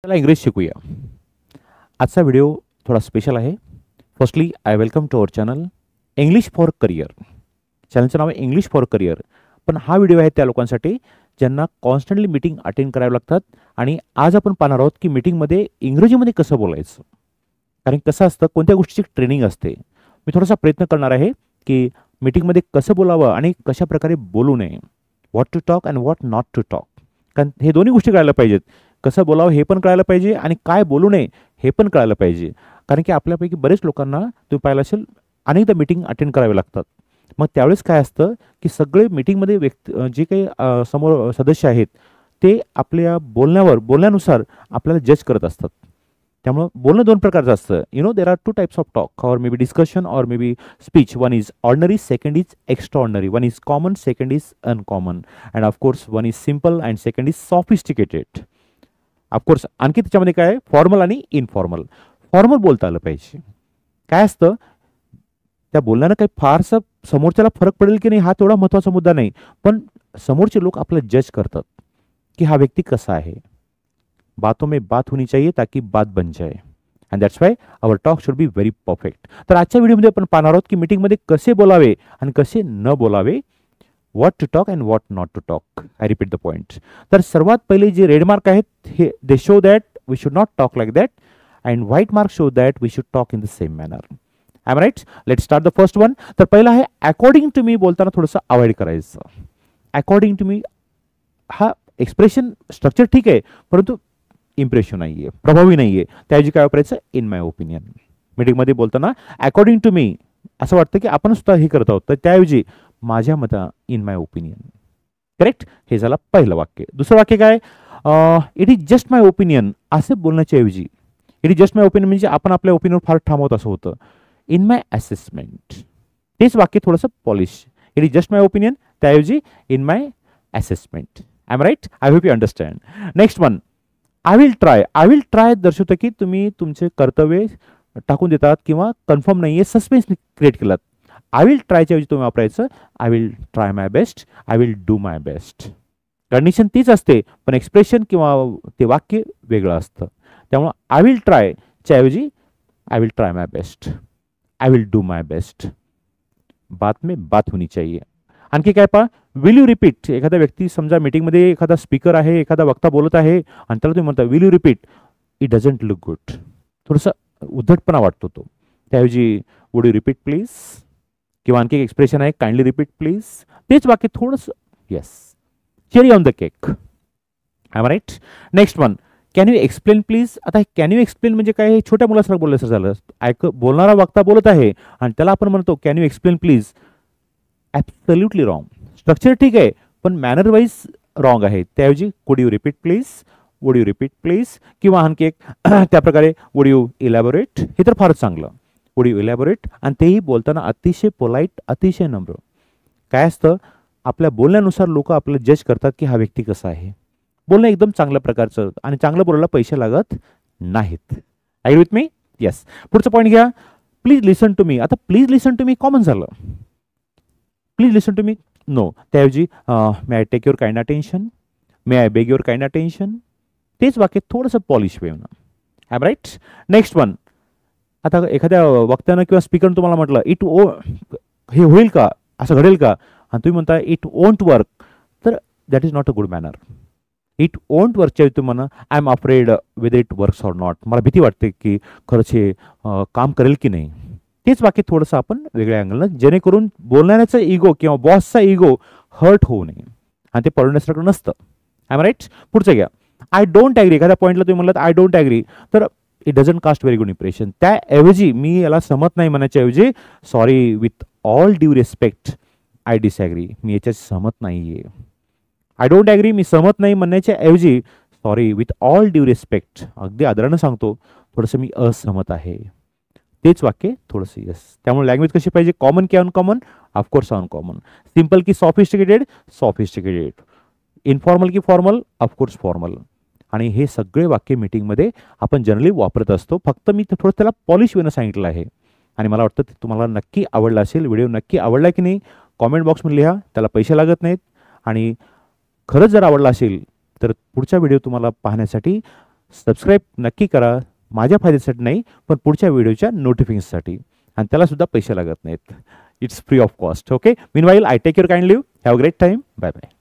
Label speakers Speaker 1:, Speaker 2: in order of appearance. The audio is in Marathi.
Speaker 1: चला इंग्लिश शिकूया. आजचा व्हिडिओ थोडा स्पेशल आहे. Firstly I welcome to our channel English for career. चॅनलचं नाव आहे इंग्लिश फॉर करिअर. पण हा व्हिडिओ आहे त्या लोकांसाठी ज्यांना कॉन्स्टंटली मीटिंग अटेंड करावे लागतात आणि आज आपण पाहणार आहोत की मीटिंगमध्ये इंग्रजीमध्ये कसं बोलायचं. कारण कसं असतं, कोणत्या गोष्टीची ट्रेनिंग असते. मी थोडासा प्रयत्न करणार आहे की मीटिंगमध्ये कसं बोलावं आणि कशा प्रकारे बोलू नये. What to talk and what not to talk. कारण हे दोन्ही गोष्टी कळायला पाहिजेत. कसं बोलावं हे पण कळायला पाहिजे आणि काय बोलू नये हे पण कळायला पाहिजे. कारण की आपल्यापैकी बरेच लोकांना तुम्ही पाहिलं असेल अनेकदा मीटिंग अटेंड करावे लागतात. मग त्यावेळेस काय असतं की सगळे मीटिंगमध्ये जे काही समोर सदस्य आहेत ते आपल्या बोलण्यानुसार आपल्याला जज करत असतात. त्यामुळं बोलणं दोन प्रकारचं असतं. There are two types of talk और मे बी डिस्कशन और may be speech. One is ordinary, second is extraordinary. One is common, second is uncommon. And of course one is simple and second is sophisticated. Of course आणखी त्याच्यामध्ये काय आहे, फॉर्मल आणि इनफॉर्मल. फॉर्मल बोलता आलं पाहिजे. काय असतं, त्या बोलण्यानं काही फारसं समोरच्याला फरक पडेल की नाही हा तेवढा महत्त्वाचा मुद्दा नाही, पण समोरचे लोक आपलं जज करतात की हा व्यक्ती कसा आहे. बातों में बात होनी चाहिए ताकि बात बन जाए. And that's why our talk should be very perfect. तर आजच्या व्हिडिओमध्ये आपण पाहणार आहोत की मीटिंगमध्ये कसे बोलावे आणि कसे न बोलावे. What to talk and what not to talk. I repeat the points. तर सर्वात पहिले जे रेड मार्क आहेत हे they show that we should not talk like that and white mark show that we should talk in the same manner. I am right. Let start the first one. तर पहिला आहे अकॉर्डिंग टू मी बोलताना थोडंसं अवॉइड करायचं. अकॉर्डिंग टू मी हा एक्सप्रेशन स्ट्रक्चर ठीक आहे, परंतु इम्प्रेशन नाही आहे, प्रभावी नाही आहे. त्याऐवजी काय वापरायचं, इन माय ओपिनियन. मीटिंगमध्ये बोलताना अकॉर्डिंग टू मी असं वाटतं की आपण सुद्धा हे करत आहोत, तर त्याऐवजी माझ्या मता इन माय ओपिनियन. करेक्ट. हे झालं पहिलं वाक्य. दुसरं वाक्य काय, it is just my opinion असं बोलण्याच्या ऐवजी it is just my opinion म्हणजे आपण आपल्या ओपिनियन फार ठाम आहोत असं होतं. In my assessment. तेच वाक्य थोडंसं polish. It is just my opinion त्याऐवजी in my assessment. I am right. I hope you understand. Next one, I will try. I will try दर्शवतं की तुम्ही तुमचे कर्तव्य टाकून देतात किंवा कन्फर्म नाही आहे, सस्पेन्स क्रिएट केलात. आय विल ट्रायच्या ऐवजी तुम्ही वापरायचं I will try my best, I will do my best. Condition तीच असते पण एक्सप्रेशन किंवा ते वाक्य वेगळं असतं. त्यामुळं आय विल ट्रायच्या ऐवजी I will try my best, I will do my best. बात में बात होनी चाहिए. आणखी काय पहा, विल यू रिपीट. एखादा व्यक्ती समजा मीटिंगमध्ये एखादा स्पीकर आहे, एखादा वक्ता बोलत आहे आणि त्याला तुम्ही म्हणता will you repeat, it doesn't look good. थोडंसं उद्धटपणा वाटतो तो. त्याऐवजी वुड यू रिपीट प्लीज. किंवा आणखी एक एक्सप्रेशन आहे काइंडली रिपीट प्लीज. तेच वाक्य थोडंसं yes, cherry on the cake. I am right. Next one, can you explain please. आता कॅन यू एक्सप्लेन म्हणजे काय, हे छोट्या मुलासारखं बोलल्यासारखं झालं. बोलणारा वक्ता बोलत आहे आणि त्याला आपण म्हणतो can you explain please. Absolutely wrong. Structure ठीक आहे पण मॅनर वाईज रॉंग आहे. त्याऐवजी कुड you repeat please, would you repeat please. किंवा आणखी एक त्याप्रकारे वुड यू इलॅबोरेट. हे तर फारच चांगलं. Would you elaborate. आणि तेही बोलताना अतिशय पोलाईट, अतिशय नम्र. काय असतं, आपल्या बोलण्यानुसार लोक आपलं जज करतात की हा व्यक्ती कसा आहे. बोलणं एकदम चांगल्या प्रकारचं आणि चांगलं बोलायला पैसे लागत नाहीत. I with me. येस. पुढचं पॉईंट घ्या, प्लीज लिसन टू मी. आता please listen to me common झालं. Please listen to me no. त्याऐवजी may I take your kind attention, may I beg your kind attention. तेच वाक्य थोडंसं पॉलिश वेवनं. I am right. Next one, आता एखाद्या वक्त्यानं किंवा स्पीकरनं तुम्हाला म्हटलं हे होईल का, असं घडेल का, आणि तुम्ही म्हणता इट वोंट वर्क, तर that is not a good manner. It won't वर्कच्या ऐवजी तुम्ही म्हणा I am afraid whether it works or not. मला भीती वाटते की खरंच हे काम करेल की नाही. तेच वाक्य थोडंसं आपण वेगळ्या अँगलनं, जेणेकरून बोलणाऱ्याचा इगो किंवा बॉसचा इगो हर्ट होऊ नये आणि ते पळवण्यासारखं नसतं. I am right. पुढचं घ्या, आय डोंट ॲग्री. एखाद्या पॉईंटला तुम्ही म्हणलात आय डोंट ॲग्री, तर it doesn't cast very good impression. त्याऐवजी मी याला सहमत नाही म्हणण्याच्या ऐवजी sorry with all due respect I disagree. मी याच्यात सहमत नाही आहे. आय डोंट ॲग्री, मी सहमत नाही म्हणण्याच्या ऐवजी sorry with all due respect, अगदी आदरानं सांगतो थोडंसं मी असहमत आहे. तेच वाक्य थोडंसं येस. त्यामुळे लँग्वेज कशी पाहिजे, कॉमन की अनकॉमन, ऑफकोर्स अनकॉमन. सिम्पल की सॉफिस्टिकेटेड, सॉफिस्टिकेटेड. इनफॉर्मल की फॉर्मल, ऑफकोर्स फॉर्मल. आणि हे सगळे वाक्य मीटिंगमध्ये आपण जनरली वापरत असतो. फक्त मी थोडं त्याला पॉलिश वेनं सांगितलं आहे आणि मला वाटतं ते तुम्हाला नक्की आवडला असेल. व्हिडिओ नक्की आवडला की नाही कॉमेंट बॉक्समध्ये लिहा. त्याला पैसे लागत नाहीत. आणि खरंच जर आवडला असेल तर पुढचा व्हिडिओ तुम्हाला पाहण्यासाठी सबस्क्राईब नक्की करा, माझ्या फायद्यासाठी नाही पण पुढच्या व्हिडिओच्या नोटिफिकेशनसाठी, आणि त्यालासुद्धा पैसे लागत नाहीत. It's free of cost. Okay, meanwhile I take your kind leave. Have a great time. Bye bye.